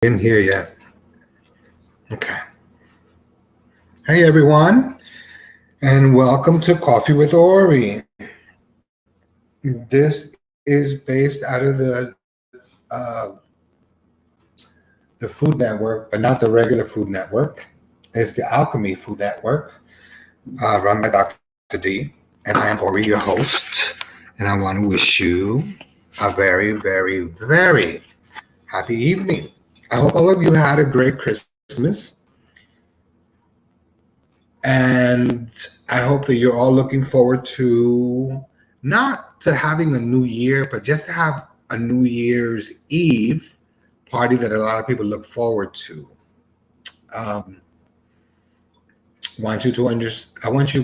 In here yet. Okay. Hey everyone, and welcome to Coffee with Ori. This is based out of the Food Network, but not the regular Food Network. It's the Alchemy Food Network, run by Dr. D. And I am Ori, your host. And I want to wish you a very, very, very happy evening. I hope all of you had a great Christmas. And I hope that you're all looking forward to not to having a new year, but just to have a New Year's Eve party that a lot of people look forward to. Um, I want you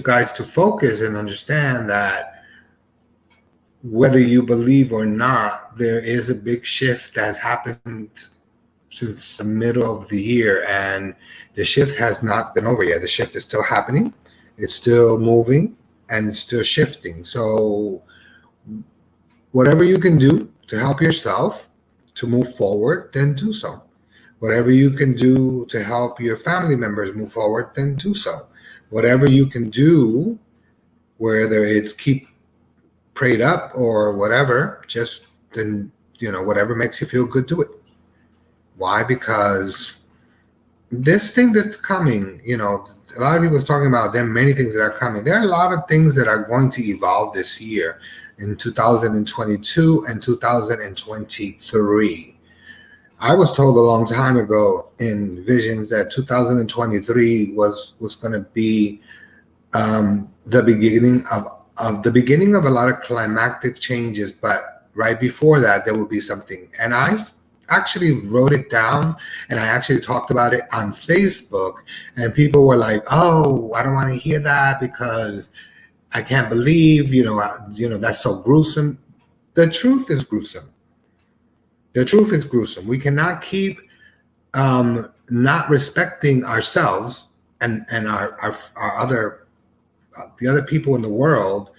guys to focus and understand that whether you believe or not, there is a big shift that has happened since the middle of the year, and the shift has not been over yet. The shift is still happening, it's still moving, and it's still shifting. So whatever you can do to help yourself to move forward, then do so. Whatever you can do to help your family members move forward, then do so. Whatever you can do, whether it's keep prayed up or whatever, just then, whatever makes you feel good, do it. Why? Because this thing that's coming, a lot of people are talking about there are many things that are coming. There are a lot of things that are going to evolve this year in 2022 and 2023. I was told a long time ago in visions that 2023 was going to be the beginning of a lot of climactic changes, but right before that there will be something. And I actually wrote it down, and I actually talked about it on Facebook, and people were like, "Oh, I don't want to hear that because I can't believe, that's so gruesome." The truth is gruesome. The truth is gruesome. We cannot keep not respecting ourselves and our other the other people in the world,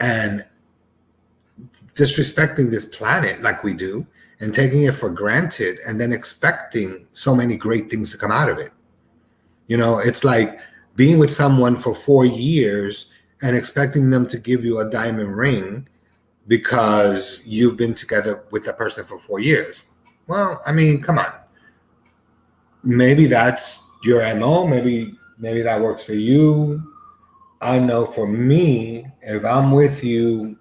and disrespecting this planet like we do, and taking it for granted, and then expecting so many great things to come out of it. It's like being with someone for 4 years and expecting them to give you a diamond ring because you've been together with that person for 4 years. Well, I mean, come on. Maybe that's your MO. Maybe that works for you. I know for me, if I'm with you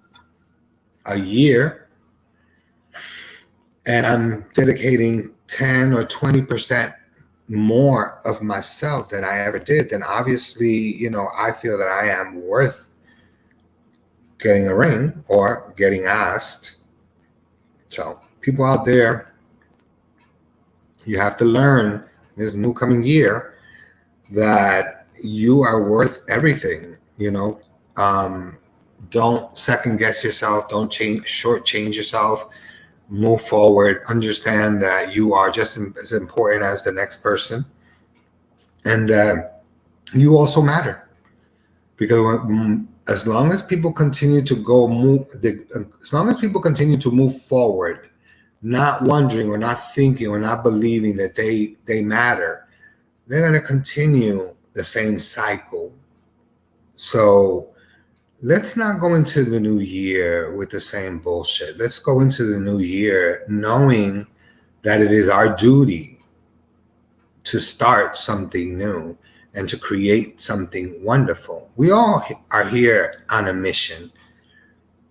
a year and I'm dedicating 10 or 20% more of myself than I ever did, then obviously, I feel that I am worth getting a ring or getting asked. So people out there, you have to learn this new coming year that you are worth everything. Don't second guess yourself. Don't shortchange yourself. Move forward. Understand that you are just as important as the next person, and you also matter. Because as long as people continue to move forward, not wondering or not thinking or not believing that they matter, they're going to continue the same cycle. So let's not go into the new year with the same bullshit. Let's go into the new year knowing that it is our duty to start something new and to create something wonderful. We all are here on a mission.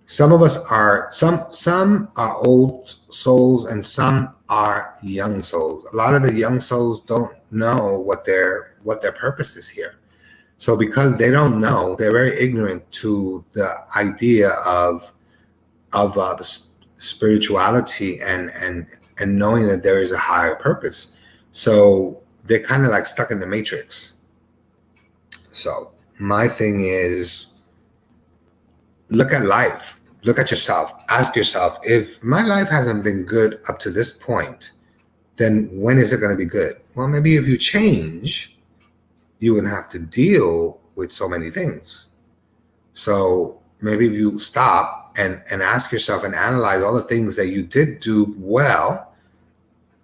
Some of us are some are old souls and some are young souls. A lot of the young souls don't know what their purpose is here. So because they don't know, they're very ignorant to the idea of the spirituality and knowing that there is a higher purpose. So they're kind of like stuck in the matrix. So my thing is, look at life, look at yourself, ask yourself, if my life hasn't been good up to this point, then when is it going to be good? Well, maybe if you change, you wouldn't have to deal with so many things. So maybe if you stop and ask yourself and analyze all the things that you did do well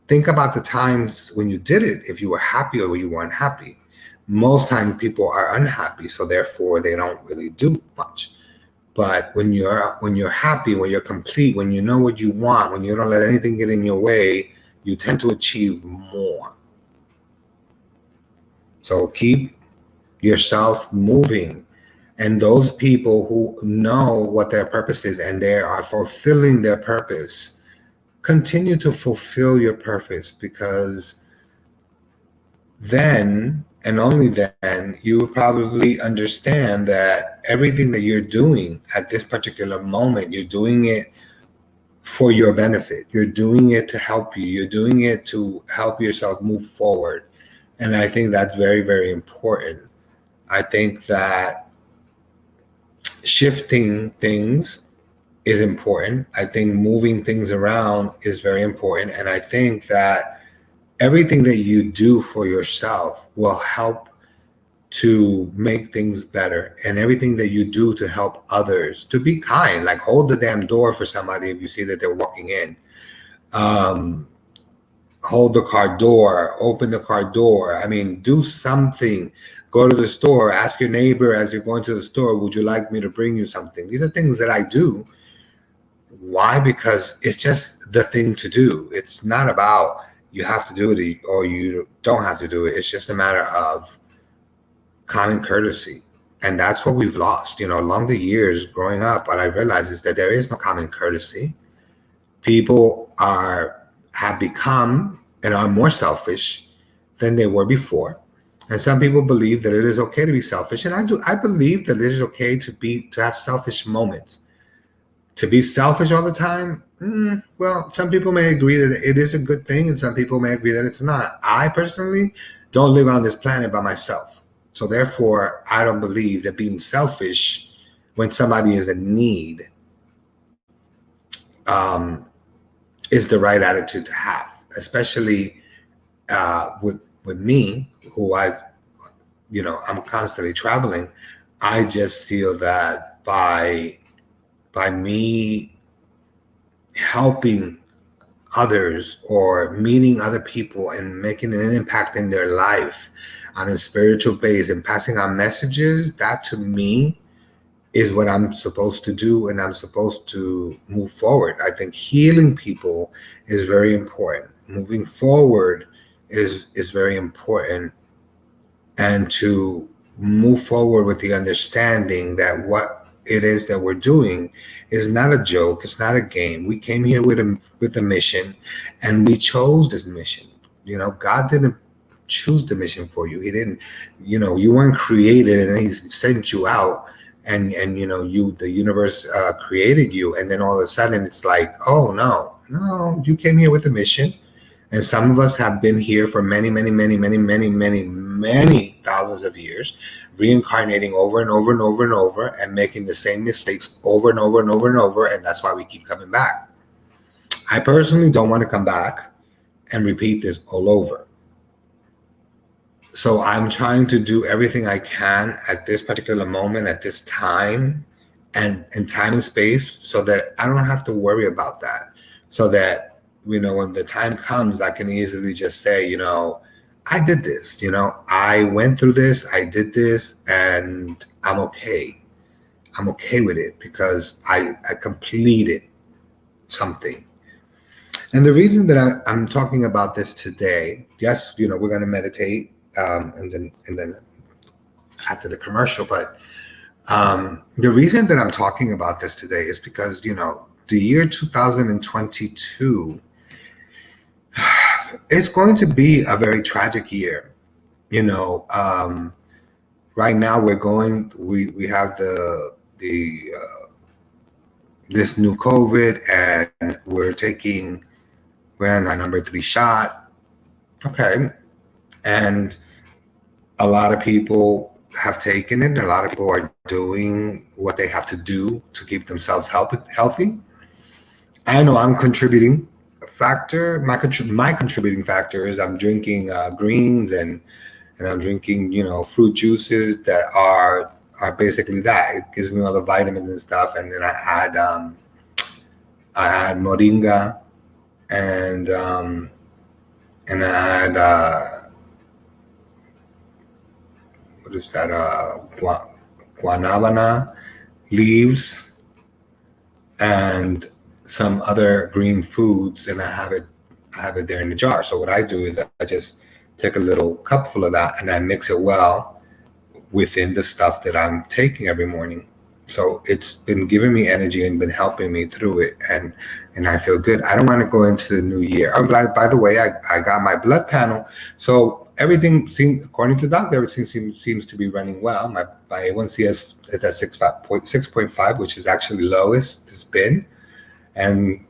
think about the times when you did it, if you were happy or you weren't happy. Most times people are unhappy, so therefore they don't really do much. But when you're happy, when you're complete, when you know what you want, when you don't let anything get in your way, you tend to achieve more. So keep yourself moving. And those people who know what their purpose is and they are fulfilling their purpose, continue to fulfill your purpose, because then and only then you will probably understand that everything that you're doing at this particular moment, you're doing it for your benefit. You're doing it to help you. You're doing it to help yourself move forward. And I think that's very, very important. I think that shifting things is important. I think moving things around is very important. And I think that everything that you do for yourself will help to make things better, and everything that you do to help others, to be kind, like hold the damn door for somebody if you see that they're walking in. Hold the car door, open the car door. I mean, do something. Go to the store, ask your neighbor as you're going to the store, would you like me to bring you something? These are things that I do. Why? Because it's just the thing to do. It's not about you have to do it or you don't have to do it. It's just a matter of common courtesy. And that's what we've lost, along the years growing up. What I realized is that there is no common courtesy. People have become and are more selfish than they were before. And some people believe that it is okay to be selfish. And I believe that it is okay to have selfish moments. To be selfish all the time, well, some people may agree that it is a good thing, and some people may agree that it's not. I personally don't live on this planet by myself. So therefore, I don't believe that being selfish when somebody is in need is the right attitude to have, especially with me, who I'm constantly traveling. I just feel that by me helping others or meeting other people and making an impact in their life on a spiritual base and passing on messages, that to me is what I'm supposed to do, and I'm supposed to move forward. I think healing people is very important. Moving forward is very important, and to move forward with the understanding that what it is that we're doing is not a joke. It's not a game. We came here with a mission, and we chose this mission. God didn't choose the mission for you. He didn't. You weren't created, and He sent you out, and the universe created you, and then all of a sudden it's like, oh no, you came here with a mission. And some of us have been here for many, many, many, many, many, many, many thousands of years, reincarnating over and over and over and over, and making the same mistakes over and over and over and over. And that's why we keep coming back. I personally don't want to come back and repeat this all over. So I'm trying to do everything I can at this particular moment, at this time, and in time and space, so that I don't have to worry about that. So that when the time comes, I can easily just say, I did this, I went through this, I did this, and I'm okay. I'm okay with it because I completed something. And the reason that I'm talking about this today, yes, we're going to meditate, and then after the commercial, but the reason that I'm talking about this today is because, the year 2022, it's going to be a very tragic year. Right now we have this new COVID, and we're on our number 3 shot. Okay. And a lot of people have taken it, and a lot of people are doing what they have to do to keep themselves healthy. I know I'm contributing factor. My contributing factor is I'm drinking greens, and I'm drinking fruit juices that are basically that. It gives me all the vitamins and stuff. And then I add moringa and and I had what is that? Guanabana leaves and some other green foods, and I have it there in the jar. So what I do is I just take a little cupful of that and I mix it well within the stuff that I'm taking every morning. So it's been giving me energy and been helping me through it, and I feel good. I don't want to go into the new year. I'm glad, by the way, I got my blood panel, so everything seems, according to the doctor, everything seems to be running well. My A1C is at 6.5, which is actually lowest it's been, and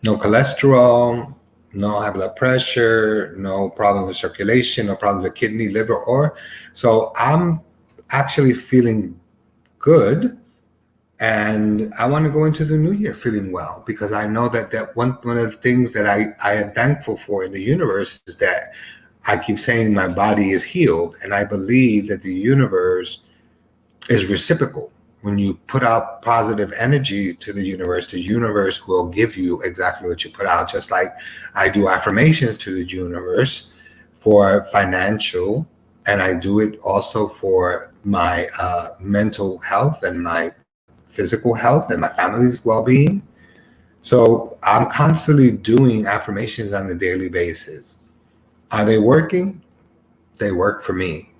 no cholesterol, no high blood pressure, no problem with circulation, no problem with kidney, liver, or so I'm actually feeling good, and I want to go into the new year feeling well, because I know that one of the things that I am thankful for in the universe is that I keep saying my body is healed, and I believe that the universe is reciprocal. When you put out positive energy to the universe will give you exactly what you put out. Just like I do affirmations to the universe for financial, and I do it also for my mental health and my physical health and my family's well-being. So I'm constantly doing affirmations on a daily basis. Are they working? They work for me.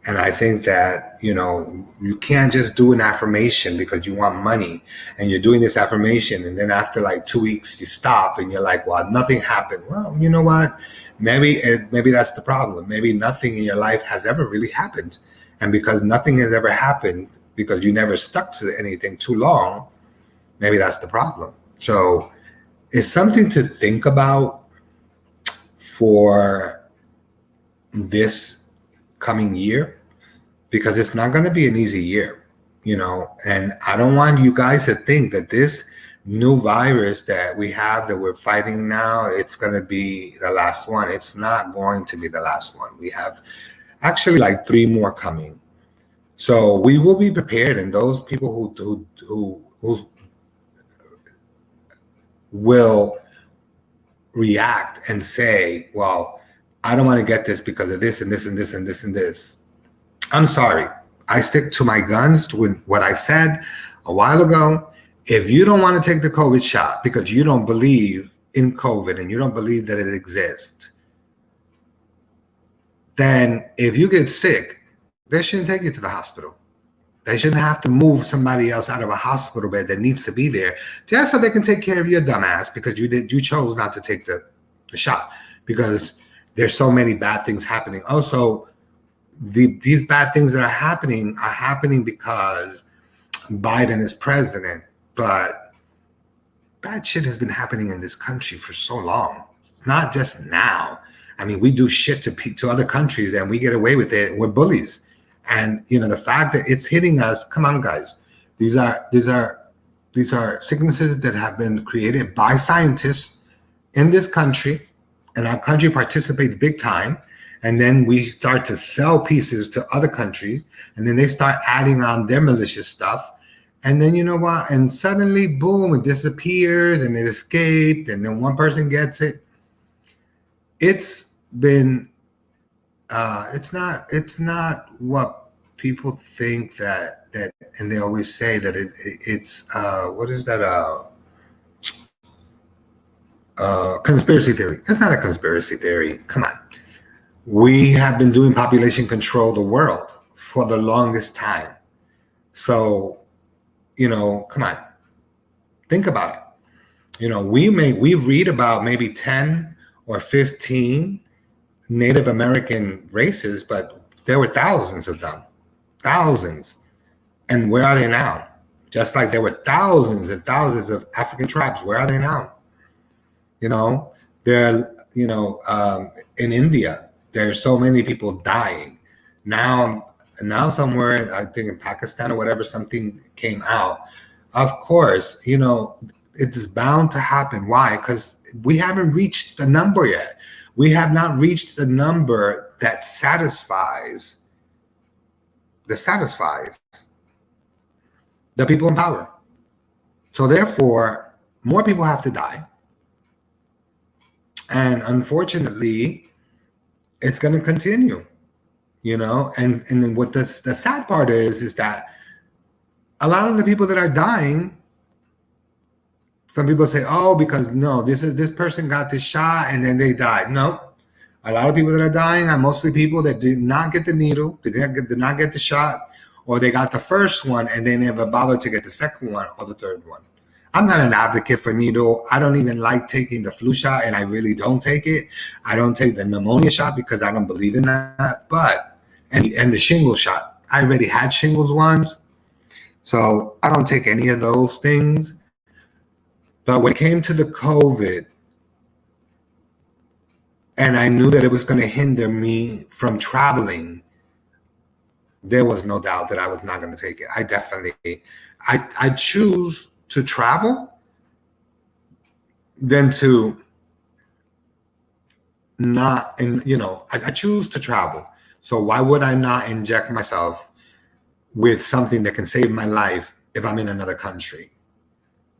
And I think that, you can't just do an affirmation because you want money and you're doing this affirmation. And then after like 2 weeks, you stop and you're like, well, nothing happened. Well, you know what? Maybe that's the problem. Maybe nothing in your life has ever really happened. And because nothing has ever happened, because you never stuck to anything too long, maybe that's the problem. So it's something to think about for this coming year, because it's not going to be an easy year, and I don't want you guys to think that this new virus that we have, that we're fighting now, it's going to be the last one. It's not going to be the last one. We have actually like 3 more coming. So we will be prepared, and those people who will react and say, well, I don't want to get this because of this and this and this and this and this. I'm sorry. I stick to my guns, to what I said a while ago. If you don't want to take the COVID shot because you don't believe in COVID and you don't believe that it exists, then if you get sick, they shouldn't take you to the hospital. They shouldn't have to move somebody else out of a hospital bed that needs to be there just so they can take care of your dumb ass because you chose not to take the shot, because there's so many bad things happening. Also, these bad things that are happening because Biden is president, but bad shit has been happening in this country for so long. It's not just now. I mean, we do shit to other countries and we get away with it. We're bullies. And the fact that it's hitting us, come on, guys. These are sicknesses that have been created by scientists in this country, and our country participates big time. And then we start to sell pieces to other countries, and then they start adding on their malicious stuff. And then you know what? And suddenly, boom, it disappears and it escaped, and then one person gets it. It's been it's not what people think that, and they always say that it's what is that conspiracy theory. It's not a conspiracy theory. Come on. We have been doing population control of the world for the longest time. So, come on, think about it. We read about maybe 10 or 15 Native American races, but there were thousands of them, thousands. And where are they now? Just like there were thousands and thousands of African tribes. Where are they now? They're, in India, there's so many people dying. Now somewhere, I think in Pakistan or whatever, something came out. Of course, it's bound to happen. Why? Because we haven't reached the number yet. We have not reached the number that satisfies the people in power. So therefore, more people have to die. And unfortunately, it's going to continue, and then what the sad part is that a lot of the people that are dying, some people say, oh, because no, this person got this shot and then they died. No, a lot of people that are dying are mostly people that did not get the needle, did not get the shot, or they got the first one and they never bothered to get the second one or the third one. I'm not an advocate for needle. I don't even like taking the flu shot, and I really don't take it. I don't take the pneumonia shot because I don't believe in that. But and the shingles shot, I already had shingles once, so I don't take any of those things. But when it came to the COVID, and I knew that it was going to hinder me from traveling, there was no doubt that I was not going to take it. I choose to travel than to not, and I choose to travel. So why would I not inject myself with something that can save my life if I'm in another country?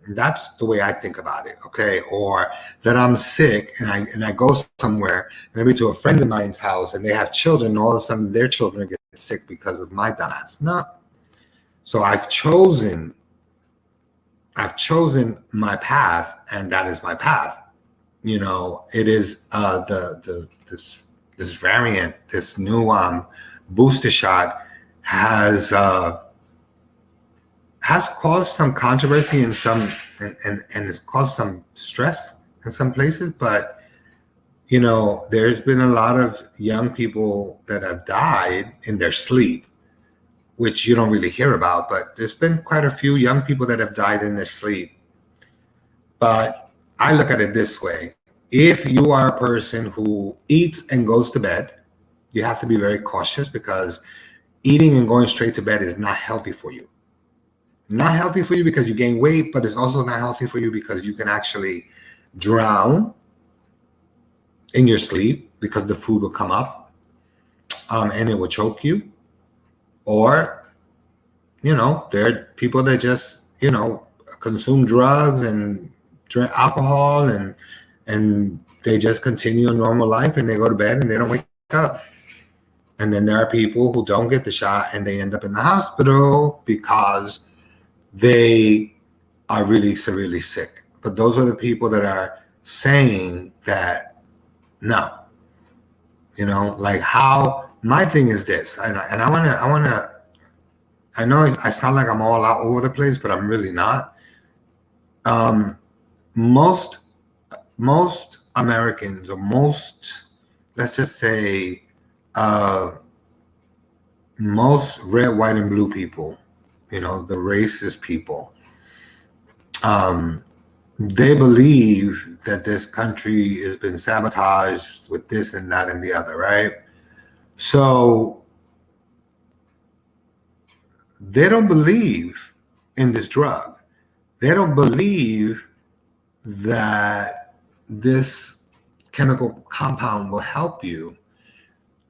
That's the way I think about it, okay? Or that I'm sick and I go somewhere, maybe to a friend of mine's house, and they have children, and all of a sudden their children get sick because of my dumbass. No. So I've chosen my path, and that is my path. It is this variant, this new booster shot has caused some controversy and has caused some stress in some places, but there's been a lot of young people that have died in their sleep, which you don't really hear about, but there's been quite a few young people that have died in their sleep. But I look at it this way. If you are a person who eats and goes to bed, you have to be very cautious, because eating and going straight to bed is not healthy for you. Not healthy for you because you gain weight, but it's also not healthy for you because you can actually drown in your sleep because the food will come up and it will choke you. Or, there are people that just, consume drugs and drink alcohol and they just continue a normal life and they go to bed and they don't wake up. And then there are people who don't get the shot and they end up in the hospital because they are really severely sick. But those are the people that are saying that, no, like how my thing is this, and I want to, I know I sound like I'm all out over the place, but I'm really not. Most Americans, or most, let's just say, most red, white, and blue people, the racist people, they believe that this country has been sabotaged with this and that and the other, right? So they don't believe in this drug. They don't believe that this chemical compound will help you.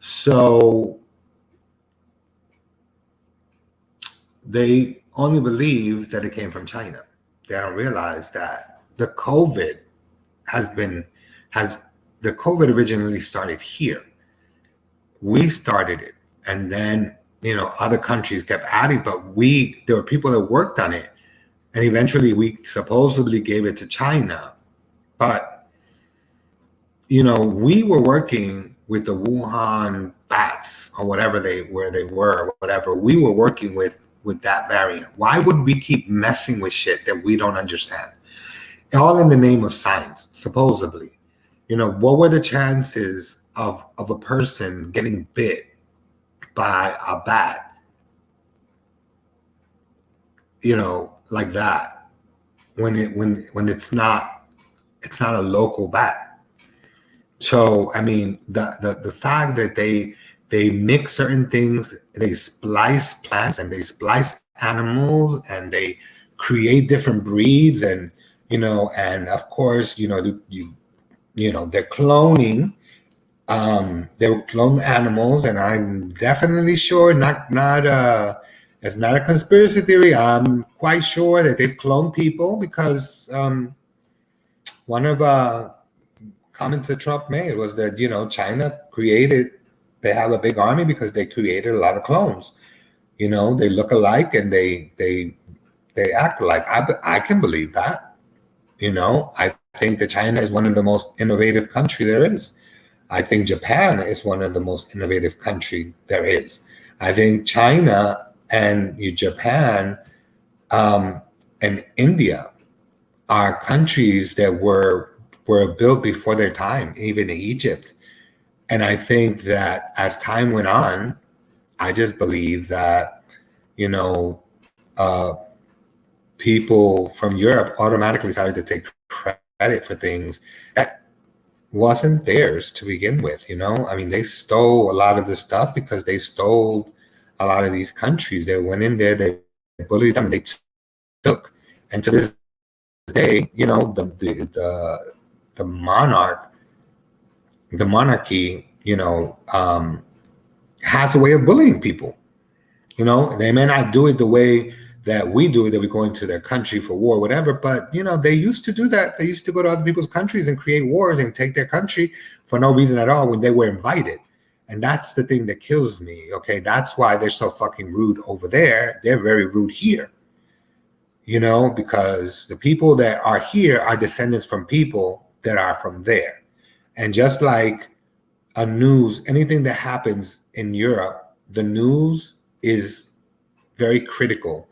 So they only believe that it came from China. They don't realize that the COVID the COVID originally started here. We started it, and then other countries kept adding, but there were people that worked on it, and eventually we supposedly gave it to China. But we were working with the Wuhan bats or whatever they were, whatever. We were working with that variant. Why would we keep messing with shit that we don't understand? All in the name of science, supposedly. What were the chances of a person getting bit by a bat, like that, when it's not a local bat? So I mean, the fact that they mix certain things, they splice plants and they splice animals and they create different breeds, and and of course they're cloning. They were cloned animals, and I'm definitely sure it's not a conspiracy theory. I'm quite sure that they've cloned people, because one of comments that Trump made was that, China they have a big army because they created a lot of clones. They look alike and they act alike. I can believe that. I think that China is one of the most innovative country there is. I think Japan is one of the most innovative country there is. I think China and Japan and India are countries that were built before their time, even Egypt. And I think that as time went on, I just believe that, people from Europe automatically started to take credit for things that wasn't theirs to begin with. I mean, they stole a lot of the stuff because they stole a lot of these countries. They went in there, they bullied them, they took. And to this day, the monarchy, has a way of bullying people. They may not do it the way that we do it, that we go into their country for war, whatever. But, they used to do that. They used to go to other people's countries and create wars and take their country for no reason at all when they were invited. And that's the thing that kills me. Okay. That's why they're so fucking rude over there. They're very rude here, because the people that are here are descendants from people that are from there. And just like anything that happens in Europe, the news is very critical.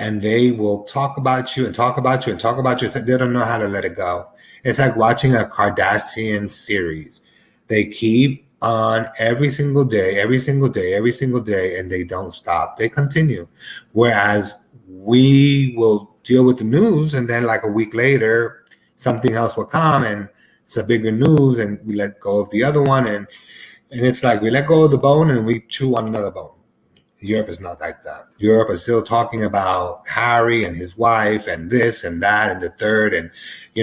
And they will talk about you and talk about you and talk about you. They don't know how to let it go. It's like watching a Kardashian series. They keep on every single day, and they don't stop. They continue. Whereas we will deal with the news, and then like a week later, something else will come, and it's a bigger news, and we let go of the other one. And it's like we let go of the bone and we chew on another bone. Europe is not like that. Europe is still talking about Harry and his wife and this and that and the third. And,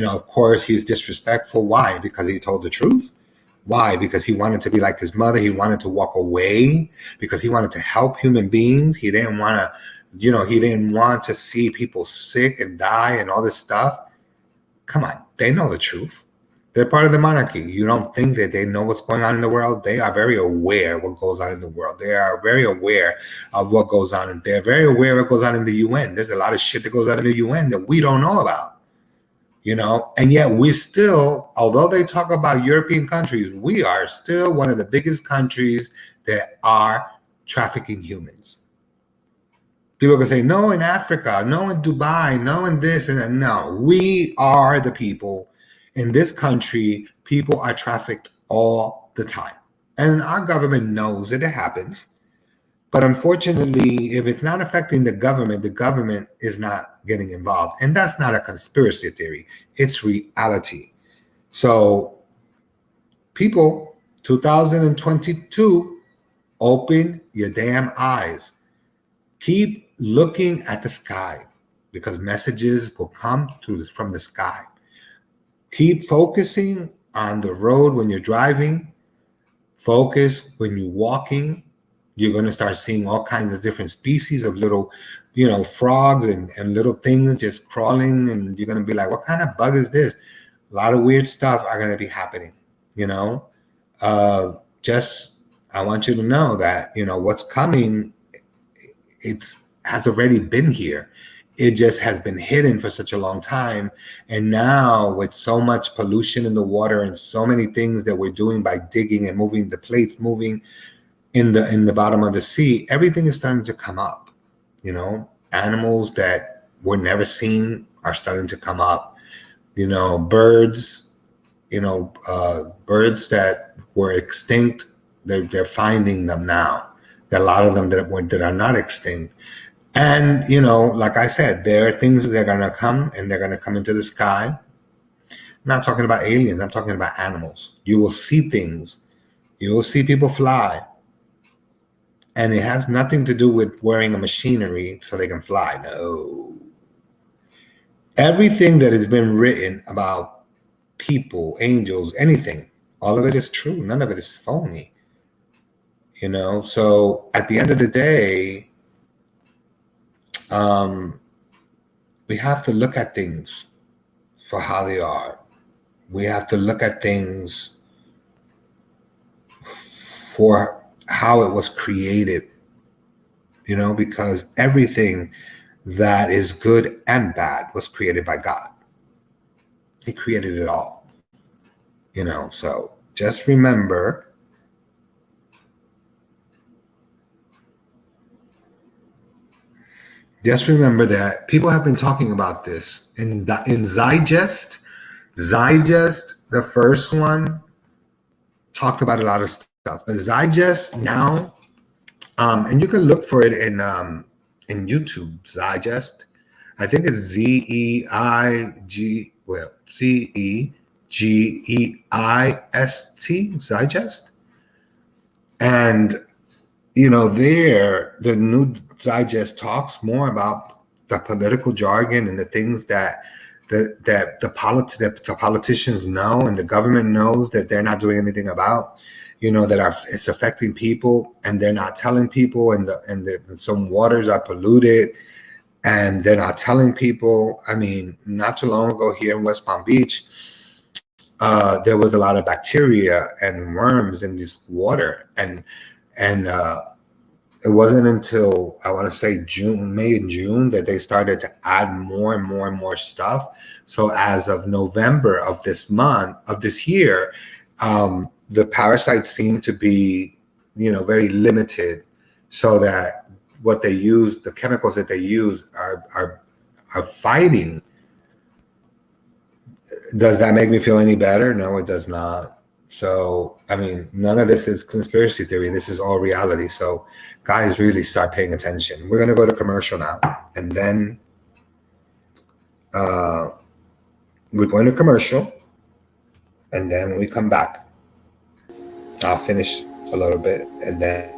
of course, he's disrespectful. Why? Because he told the truth. Why? Because he wanted to be like his mother. He wanted to walk away because he wanted to help human beings. He didn't want to, he didn't want to see people sick and die and all this stuff. Come on. They know the truth. They're part of the monarchy. You don't think that they know what's going on in the world? They are very aware of what goes on in the world. They are very aware of what goes on. And they're very aware of what goes on in the UN. There's a lot of shit that goes on in the UN that we don't know about, And yet we still, although they talk about European countries, we are still one of the biggest countries that are trafficking humans. People can say, no, in Africa, no, in Dubai, no, in this and that. No, we are the people. In this country, people are trafficked all the time. And our government knows that it happens. But unfortunately, if it's not affecting the government is not getting involved. And that's not a conspiracy theory. It's reality. So people, 2022, open your damn eyes. Keep looking at the sky because messages will come from the sky. Keep focusing on the road when you're driving. Focus when you're walking. You're going to start seeing all kinds of different species of little, frogs and little things just crawling. And you're going to be like, what kind of bug is this? A lot of weird stuff are going to be happening, I want you to know that, what's coming, has already been here. It just has been hidden for such a long time. And now with so much pollution in the water and so many things that we're doing by digging and moving the plates, moving in the bottom of the sea, everything is starting to come up. Animals that were never seen are starting to come up. Birds, birds that were extinct, they're finding them now. There are a lot of them that are not extinct. And, like I said, there are things that are going to come and they're going to come into the sky. I'm not talking about aliens. I'm talking about animals. You will see things. You will see people fly. And it has nothing to do with wearing a machinery so they can fly. No. Everything that has been written about people, angels, anything, all of it is true. None of it is phony. So at the end of the day, we have to look at things for how they are. We have to look at things for how it was created, because everything that is good and bad was created by God. He created it all, so just remember that people have been talking about this in Zygest. The first one talked about a lot of stuff, but Zygest now, and you can look for it in YouTube. Zygest, I think it's Zegeist, Zygest, and the new Digest talks more about the political jargon and the things that the politicians know and the government knows that they're not doing anything about, it's affecting people and they're not telling people, and some waters are polluted and they're not telling people. I mean, not too long ago here in West Palm Beach, there was a lot of bacteria and worms in this water, and it wasn't until I want to say May and June that they started to add more and more and more stuff. So as of November of this year, the parasites seem to be, very limited, so that what they use, the chemicals that they use are fighting. Does that make me feel any better? No, it does not. So, I mean, none of this is conspiracy theory. This is all reality. So, guys, really start paying attention. We're going to go to commercial now. And then we're going to commercial. And then when we come back, I'll finish a little bit. And then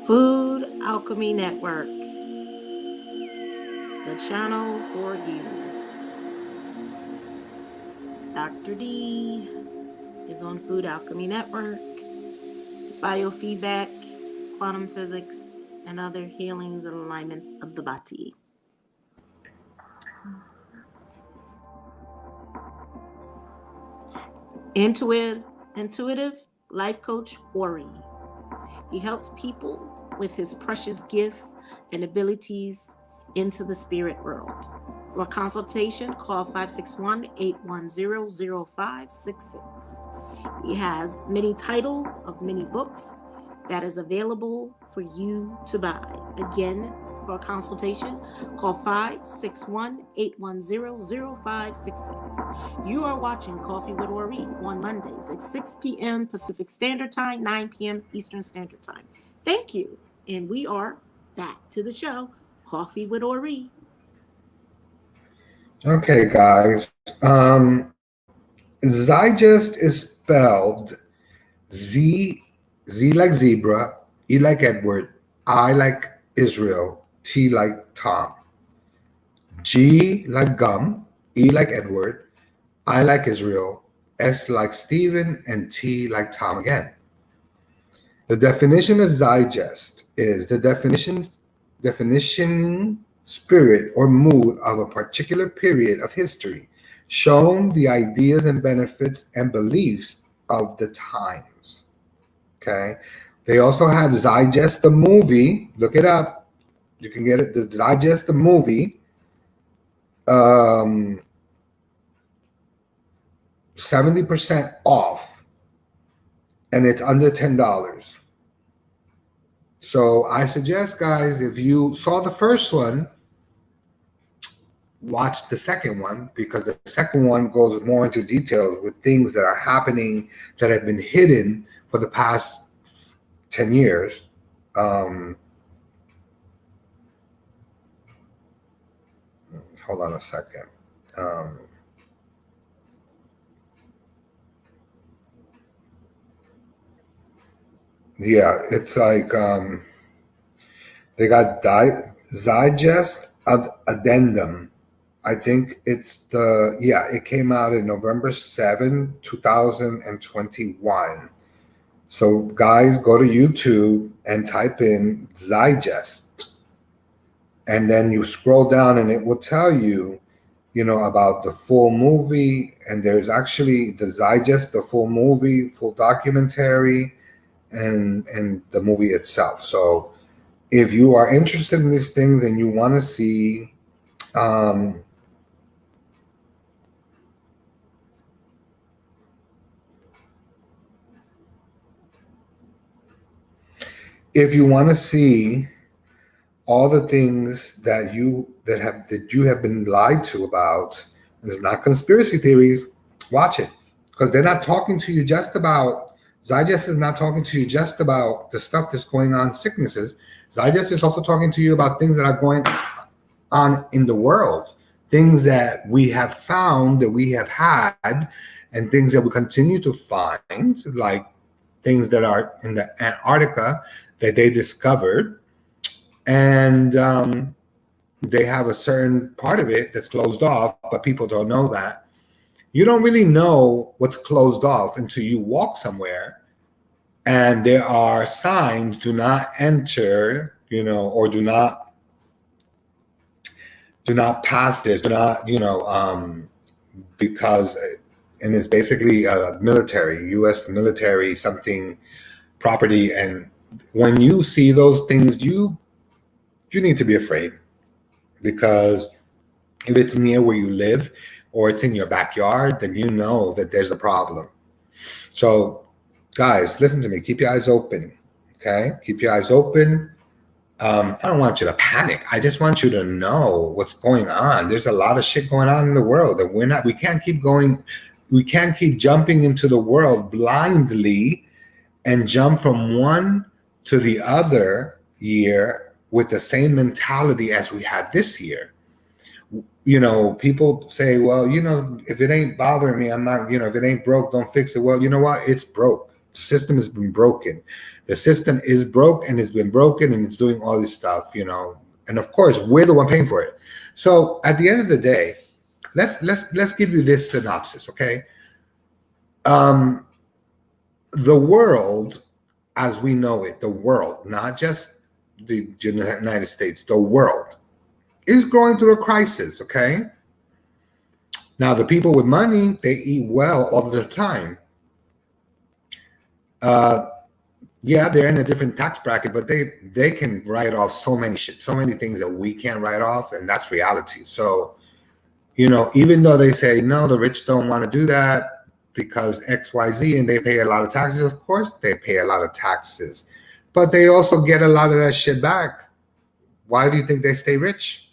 Food Alchemy Network, the channel for you. Dr. D is on Food Alchemy Network. Biofeedback, quantum physics, and other healings and alignments of the body. Intuitive life coach ORI. He helps people with his precious gifts and abilities into the spirit world. For a consultation, call 561-810-0566. He has many titles of many books that is available for you to buy. Again, for a consultation, call 561-810-0566. You are watching Coffee with Ori on Mondays at 6 p.m. Pacific Standard Time, 9 p.m. Eastern Standard Time. Thank you. And we are back to the show, Coffee with Ori. Okay, guys. Zygest is spelled Z like zebra, E like Edward, I like Israel, T like Tom. G like gum, E like Edward, I like Israel, S like Stephen, and T like Tom again. The definition of Zygest is the definitioning spirit or mood of a particular period of history, showing the ideas and benefits and beliefs of the times. Okay. They also have Zygest the movie. Look it up. You can get it. The Zygest the movie. 70% off, and it's under $10. So I suggest, guys, if you saw the first one, watch the second one, because the second one goes more into details with things that are happening that have been hidden for the past 10 years. Hold on a second. Yeah, it's like they got Zygest Addendum. I think it's it came out in November 7, 2021. So guys, go to YouTube and type in Zygest, and then you scroll down and it will tell you, about the full movie. And there's actually the digest, the full movie, full documentary, and the movie itself. So if you are interested in these things and you want to see, um, if you want to see all the things that you have been lied to about, and it's not conspiracy theories, watch it, because they're not talking to you just about, Zygest is not talking to you just about the stuff that's going on, sicknesses. Zygest is also talking to you about things that are going on in the world, things that we have found, that we have had, and things that we continue to find, like things that are in the Antarctica that they discovered. And they have a certain part of it that's closed off, but people don't know that. You don't really know what's closed off until you walk somewhere and there are signs, do not enter, or do not pass this, do not, because, and it's basically a military, U.S. military something property. And when you see those things, you need to be afraid, because if it's near where you live or it's in your backyard, then you know that there's a problem. So, guys, listen to me. Keep your eyes open, okay? Keep your eyes open. I don't want you to panic. I just want you to know what's going on. There's a lot of shit going on in the world, and we can't keep going. We can't keep jumping into the world blindly and jump from one to the other year with the same mentality as we had this year. People say, well, if it ain't bothering me, I'm not, if it ain't broke, don't fix it. Well, you know what? It's broke. The system has been broken. The system is broke, and it's been broken, and it's doing all this stuff, and of course we're the one paying for it. So at the end of the day, let's give you this synopsis, okay? The world as we know it, the world, not just the United States, the world is going through a crisis, okay? Now, the people with money, they eat well all the time. Yeah, they're in a different tax bracket, but they can write off so many things that we can't write off, and that's reality. So, even though they say, no, the rich don't want to do that because X, Y, Z, and they pay a lot of taxes, of course they pay a lot of taxes, but they also get a lot of that shit back. Why do you think they stay rich?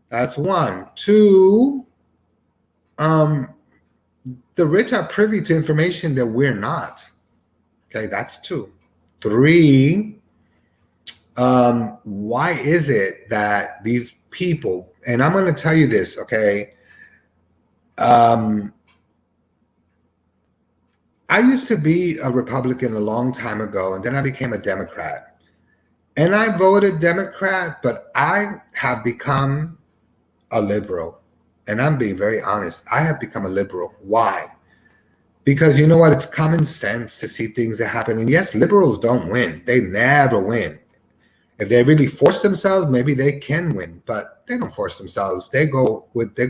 That's one. Two, the rich are privy to information that we're not. Okay, that's two. Three, why is it that these people, and I'm going to tell you this, okay? I used to be a Republican a long time ago, and then I became a Democrat. And I voted Democrat, but I have become a liberal. And I'm being very honest. I have become a liberal. Why? Because you know what? It's common sense to see things that happen. And yes, liberals don't win. They never win. If they really force themselves, maybe they can win, but they don't force themselves. They go with the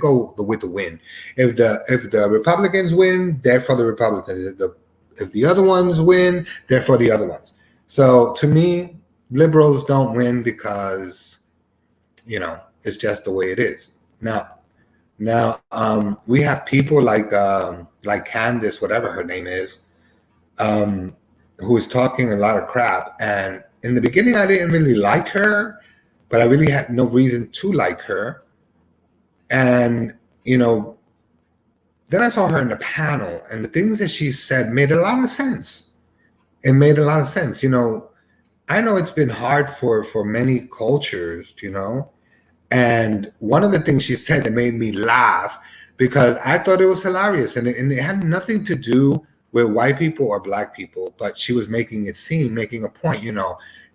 win. If the Republicans win, they're for the Republicans. If the other ones win, they're for the other ones. So to me, liberals don't win because, it's just the way it is. Now, we have people like Candace, whatever her name is, who is talking a lot of crap. And in the beginning, I didn't really like her, but I really had no reason to like her. And, then I saw her in the panel, and the things that she said made a lot of sense. It made a lot of sense. I know it's been hard for many cultures, and one of the things she said that made me laugh, because I thought it was hilarious, and it had nothing to do with white people or black people, but she was making a point,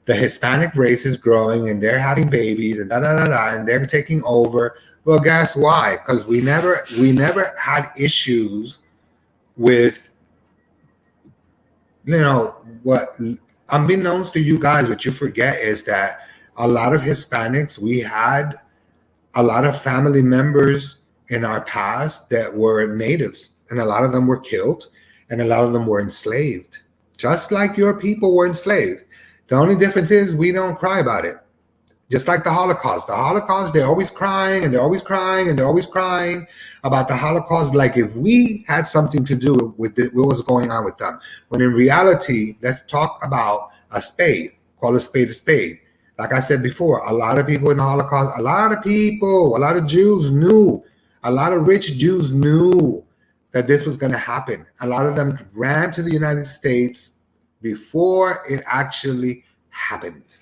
the Hispanic race is growing and they're having babies and and they're taking over. Well, guess why? Because we never had issues with, what unbeknownst to you guys, what you forget is that a lot of Hispanics, we had a lot of family members in our past that were natives, and a lot of them were killed, and a lot of them were enslaved, just like your people were enslaved. The only difference is we don't cry about it. Just like the Holocaust. The Holocaust, they're always crying and they're always crying and they're always crying about the Holocaust, like if we had something to do with it, what was going on with them. When in reality, let's talk about a spade. Call a spade a spade. Like I said before, a lot of people in the Holocaust, a lot of Jews knew, a lot of rich Jews knew that this was going to happen. A lot of them ran to the United States before it actually happened.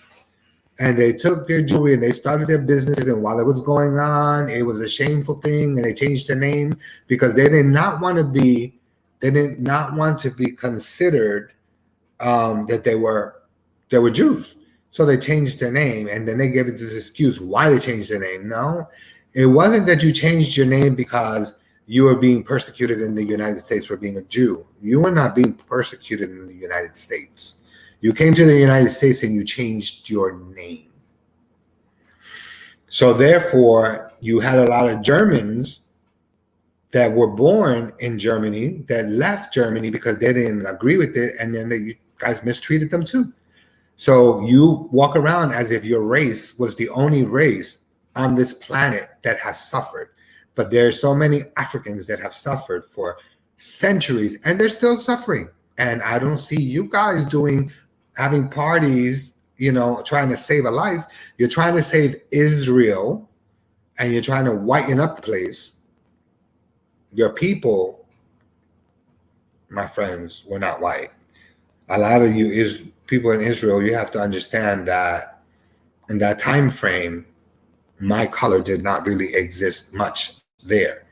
And they took their jewelry and they started their businesses. And while it was going on, it was a shameful thing. And they changed the name because they did not want to be considered that they were Jews. So they changed their name, and then they gave it this excuse why they changed their name. No, it wasn't that you changed your name because you were being persecuted in the United States for being a Jew. You were not being persecuted in the United States. You came to the United States and you changed your name. So therefore, you had a lot of Germans that were born in Germany that left Germany because they didn't agree with it, and then you guys mistreated them too. So you walk around as if your race was the only race on this planet that has suffered. But there are so many Africans that have suffered for centuries, and they're still suffering. And I don't see you guys having parties, trying to save a life. You're trying to save Israel, and you're trying to whiten up the place. Your people, my friends, were not white. A lot of you people in Israel, you have to understand that in that time frame, my color did not really exist much there.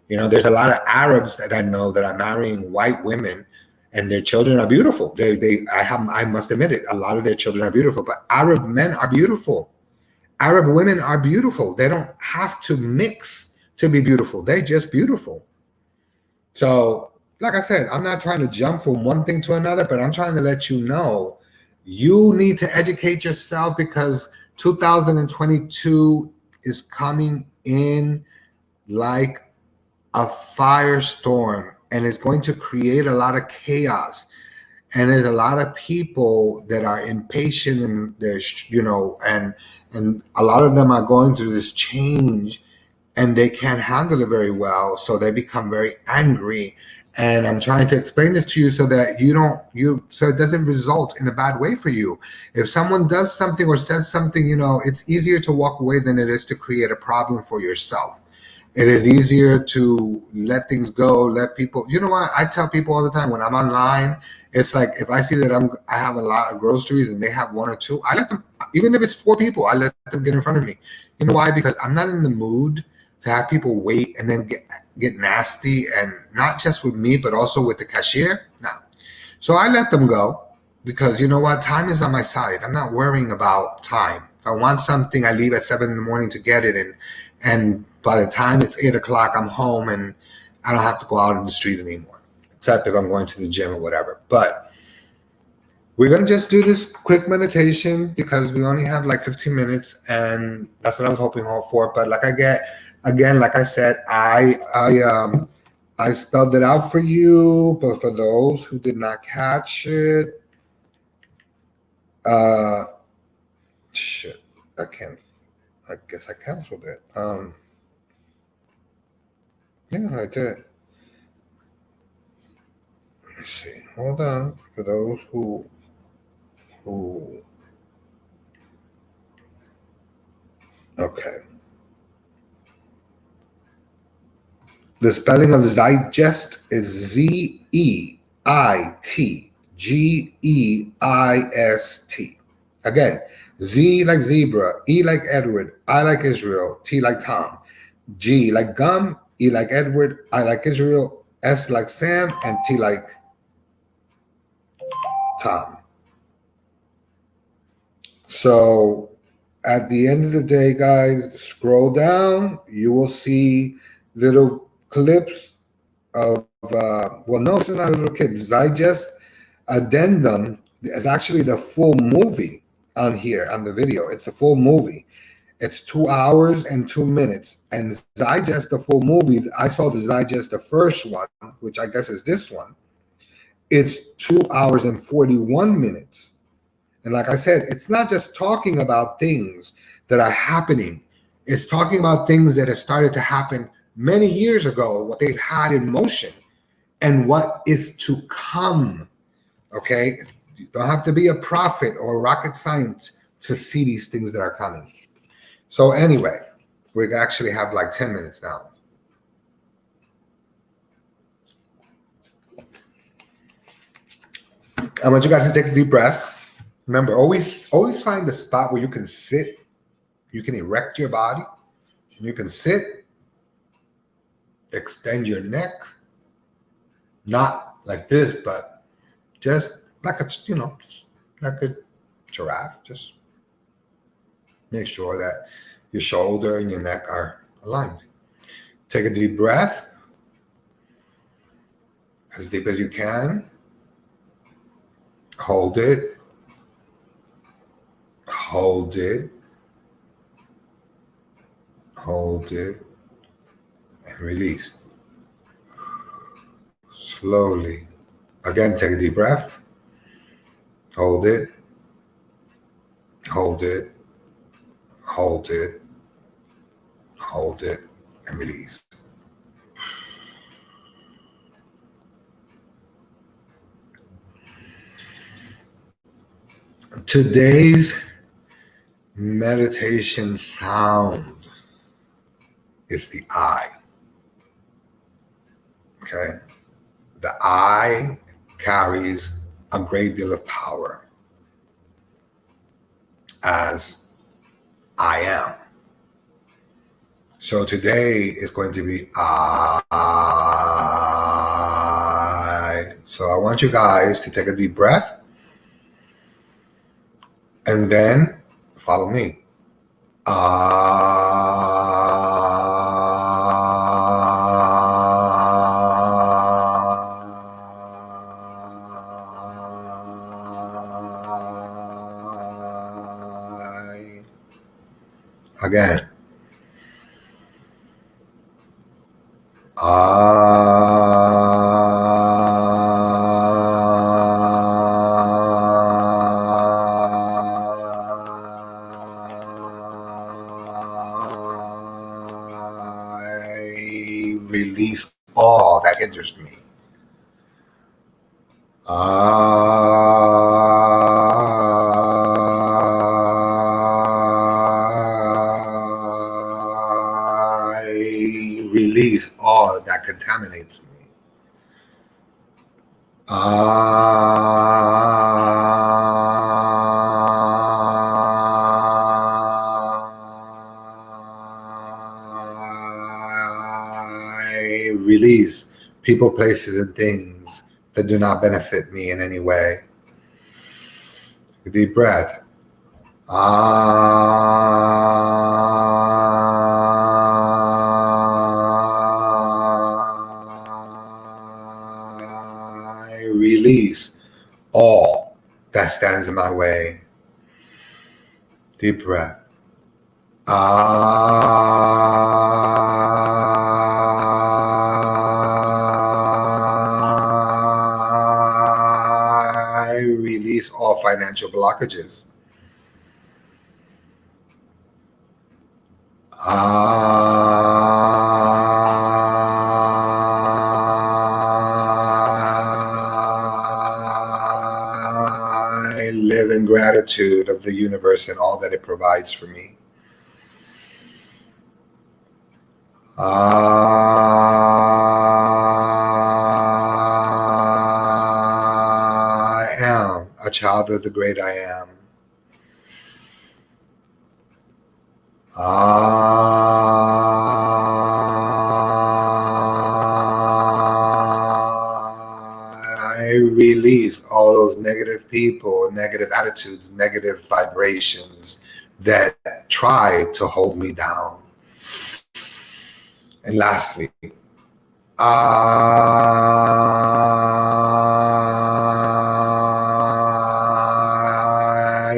There's a lot of Arabs that I know that are marrying white women, and their children are beautiful. I must admit it. A lot of their children are beautiful, but Arab men are beautiful. Arab women are beautiful. They don't have to mix to be beautiful. They're just beautiful. So, like I said, I'm not trying to jump from one thing to another, but I'm trying to let you know you need to educate yourself because 2022 is coming in like a firestorm, and it's going to create a lot of chaos. And there's a lot of people that are impatient, and there's, and a lot of them are going through this change, and they can't handle it very well, so they become very angry. And I'm trying to explain this to you so that so it doesn't result in a bad way for you. If someone does something or says something, it's easier to walk away than it is to create a problem for yourself. It is easier to let things go, let people, what? I tell people all the time when I'm online, it's like if I see that I have a lot of groceries and they have one or two, I let them, even if it's 4 people, I let them get in front of me. You know why? Because I'm not in the mood to have people wait and then get nasty, and not just with me, but also with the cashier. No. So I let them go because you know what? Time is on my side. I'm not worrying about time. If I want something, I leave at 7 a.m. to get it. And by the time it's 8 o'clock, I'm home and I don't have to go out in the street anymore, except if I'm going to the gym or whatever. But we're going to just do this quick meditation because we only have like 15 minutes, and that's what I was hoping for. But like I said, I spelled it out for you, but for those who did not catch it, shit, I guess I canceled it. Yeah, I did. Let's see. Hold on. For those who okay. The spelling of Zeitgeist is Zeitgeist. Again, Z like zebra, E like Edward, I like Israel, T like Tom, G like gum, E like Edward, I like Israel, S like Sam, and T like Tom. So at the end of the day, guys, scroll down. You will see little clips of, no, it's not a little clip. Zeitgeist Addendum is actually the full movie on here on the video. It's the full movie. It's 2 hours and 2 minutes. And digest the full movie. I saw the digest the first one, which I guess is this one. It's 2 hours and 41 minutes. And like I said, it's not just talking about things that are happening. It's talking about things that have started to happen many years ago, what they've had in motion, and what is to come. Okay? You don't have to be a prophet or rocket science to see these things that are coming. So anyway, we actually have like 10 minutes now. I want you guys to take a deep breath. Remember, always find a spot where you can sit. You can erect your body. You can sit, extend your neck. Not like this, but just like a, like a giraffe. Just make sure that your shoulder and your neck are aligned. Take a deep breath, as deep as you can. Hold it. Hold it. Hold it. And release. Slowly. Again, take a deep breath. Hold it. Hold it. Hold it. Hold it. And release. Today's meditation sound is the I. Okay? The I carries a great deal of power, as I am. So today is going to be I. So I want you guys to take a deep breath and then follow me. Again. Release all that hinders me. I release all that contaminates me. I release people, places, and things that do not benefit me in any way. A deep breath. I release all that stands in my way. Deep breath. I release all financial blockages. I live in gratitude of the universe and all that it provides for me. I am a child of the great I am. I release all those negative people, negative attitudes, negative vibrations that try to hold me down. And lastly, I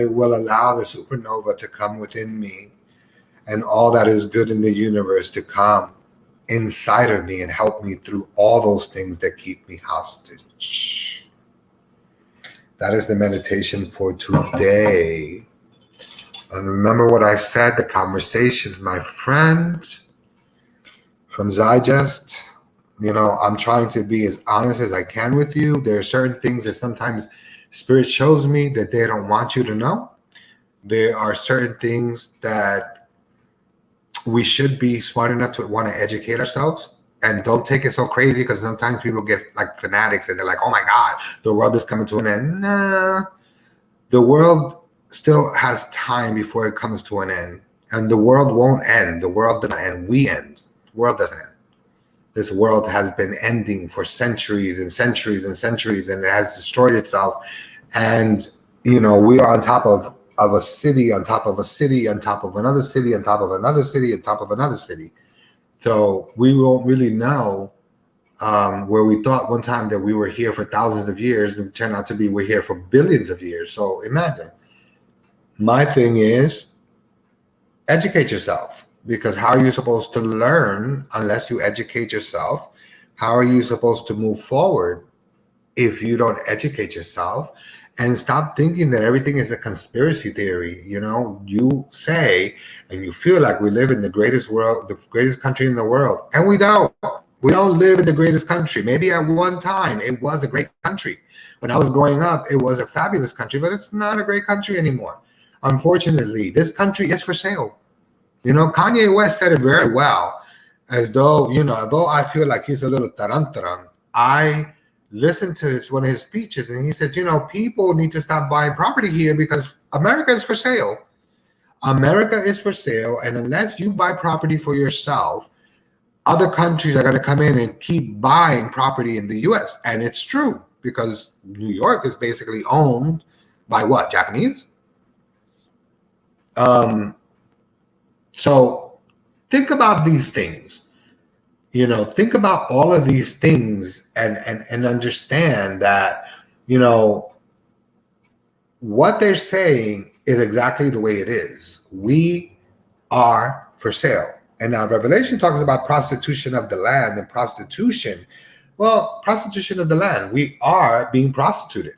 will allow allow the supernova to come within me and all that is good in the universe to come inside of me and help me through all those things that keep me hostage. That is the meditation for today. And remember what I said, the conversations, my friend, from Zygest. I'm trying to be as honest as I can with you. There are certain things that sometimes Spirit shows me that they don't want you to know. There are certain things that we should be smart enough to want to educate ourselves. And don't take it so crazy, because sometimes people get like fanatics and they're like, oh my God, the world is coming to an end. Nah, the world still has time before it comes to an end. And the world won't end. The world doesn't end. We end. The world doesn't end. This world has been ending for centuries and centuries and centuries, and it has destroyed itself. And, we are on top of a city, on top of a city, on top of another city, on top of another city, on top of another city. So we won't really know where we thought one time that we were here for thousands of years, and it turned out to be we're here for billions of years. So imagine. My thing is, educate yourself, because how are you supposed to learn unless you educate yourself? How are you supposed to move forward if you don't educate yourself? And stop thinking that everything is a conspiracy theory. You say and you feel like we live in the greatest country in the world, and we don't. We don't live in the greatest country. Maybe at one time it was a great country. When I was growing up, it was a fabulous country, but it's not a great country anymore. Unfortunately, this country is for sale. Kanye West said it very well, as though, although I feel like he's a little tarantaran, I listened to one of his speeches, and he said, people need to stop buying property here because America is for sale. America is for sale, and unless you buy property for yourself, other countries are going to come in and keep buying property in the U.S. And it's true, because New York is basically owned by what? Japanese? So think about these things. Think about all of these things and understand that, what they're saying is exactly the way it is. We are for sale. And now Revelation talks about prostitution of the land and prostitution. Well, prostitution of the land. We are being prostituted.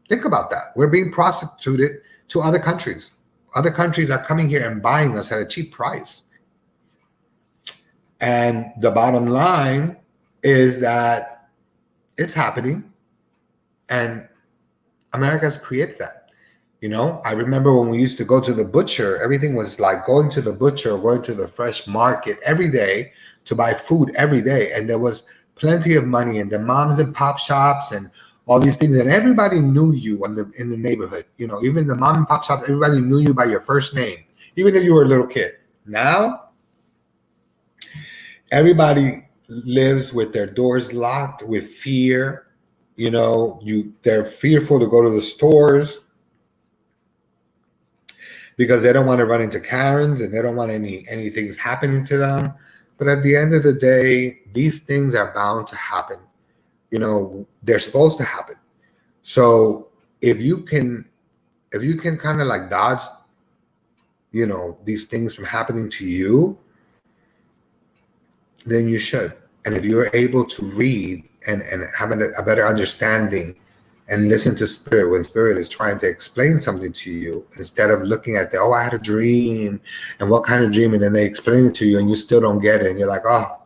Think about that. We're being prostituted to other countries. Other countries are coming here and buying us at a cheap price. And the bottom line is that it's happening, and America's created that. I remember when we used to go to the butcher, everything was like going to the butcher, going to the fresh market every day to buy food every day. And there was plenty of money, and the moms and pop shops and all these things. And everybody knew you in the neighborhood. Even the mom and pop shops, everybody knew you by your first name, even if you were a little kid. Now, everybody lives with their doors locked, with fear. They're fearful to go to the stores because they don't want to run into Karens, and they don't want anything's happening to them. But at the end of the day, these things are bound to happen. They're supposed to happen. So if you can kind of like dodge, these things from happening to you, then you should. And if you're able to read and have a better understanding and listen to Spirit when Spirit is trying to explain something to you, instead of looking at I had a dream, and what kind of dream, and then they explain it to you and you still don't get it, and you're like, oh,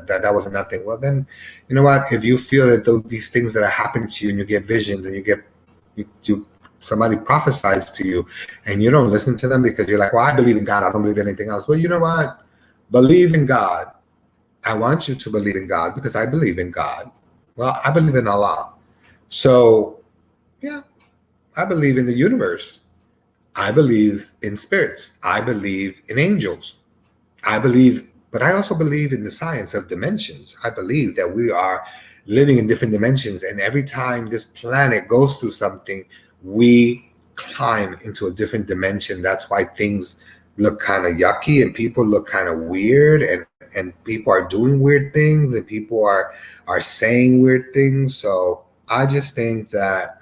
that wasn't nothing. Well, then, you know what? If you feel that these things that are happening to you, and you get visions, and somebody prophesies to you, and you don't listen to them because you're like, well, I believe in God, I don't believe in anything else. Well, you know what? Believe in God. I want you to believe in God because I believe in God. Well, I believe in Allah. So, yeah, I believe in the universe. I believe in spirits. I believe in angels. But I also believe in the science of dimensions. I believe that we are living in different dimensions, and every time this planet goes through something, we climb into a different dimension. That's why things look kind of yucky, and people look kind of weird, and people are doing weird things, and people are saying weird things. So I just think that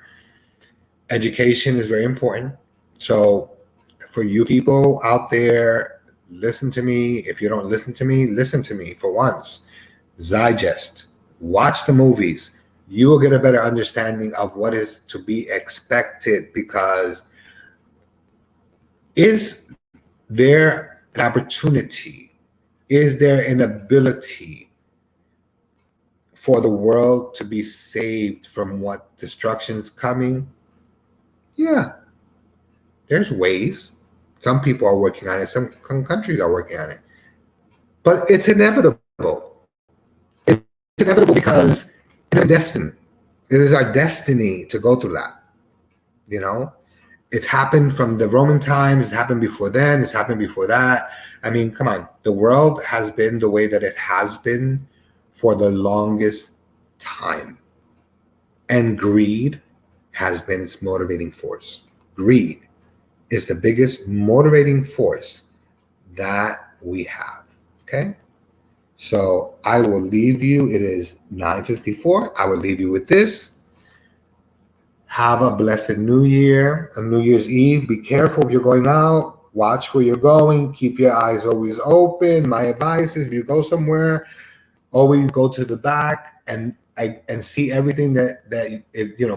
education is very important. So for you people out there, listen to me. If you don't listen to me for once. Digest, watch the movies. You will get a better understanding of what is to be expected, because is there an opportunity? Is there an ability for the world to be saved from what destruction's coming? Yeah, there's ways. Some people are working on it. Some countries are working on it. But it's inevitable. It's inevitable because it's our destiny. It is our destiny to go through that. You know, it's happened from the Roman times. It's happened before then. It's happened before that. I mean, come on. The world has been the way that it has been for the longest time. And greed has been its motivating force. Greed is the biggest motivating force that we have. Okay? So I will leave you. It is 9:54. I will leave you with this. Have a blessed New Year, a New Year's Eve. Be careful if you're going out. Watch where you're going. Keep your eyes always open. My advice is if you go somewhere, always go to the back and see everything that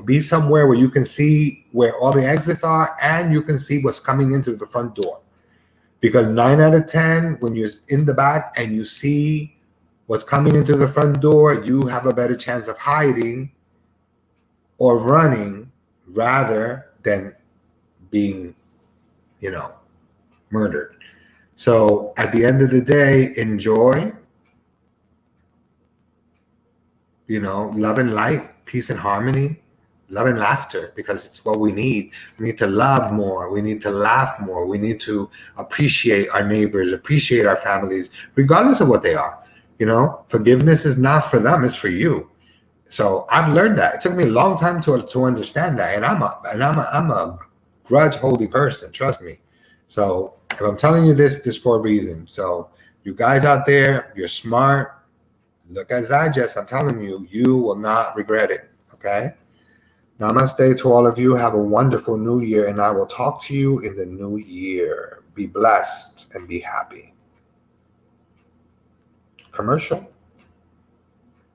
be somewhere where you can see where all the exits are and you can see what's coming into the front door. Because 9 out of 10, when you're in the back and you see what's coming into the front door, you have a better chance of hiding or running rather than being, murdered. So at the end of the day, enjoy, love and light, peace and harmony, love and laughter, because it's what we need. We need to love more. We need to laugh more. We need to appreciate our neighbors, appreciate our families, regardless of what they are. Forgiveness is not for them, it's for you. So I've learned that. It took me a long time to understand that. And I'm a grudge holding person, trust me. So if I'm telling you this for a reason. So you guys out there, you're smart. Look at Digest. I'm telling you, you will not regret it. Okay? Namaste to all of you. Have a wonderful new year, and I will talk to you in the new year. Be blessed and be happy. Commercial.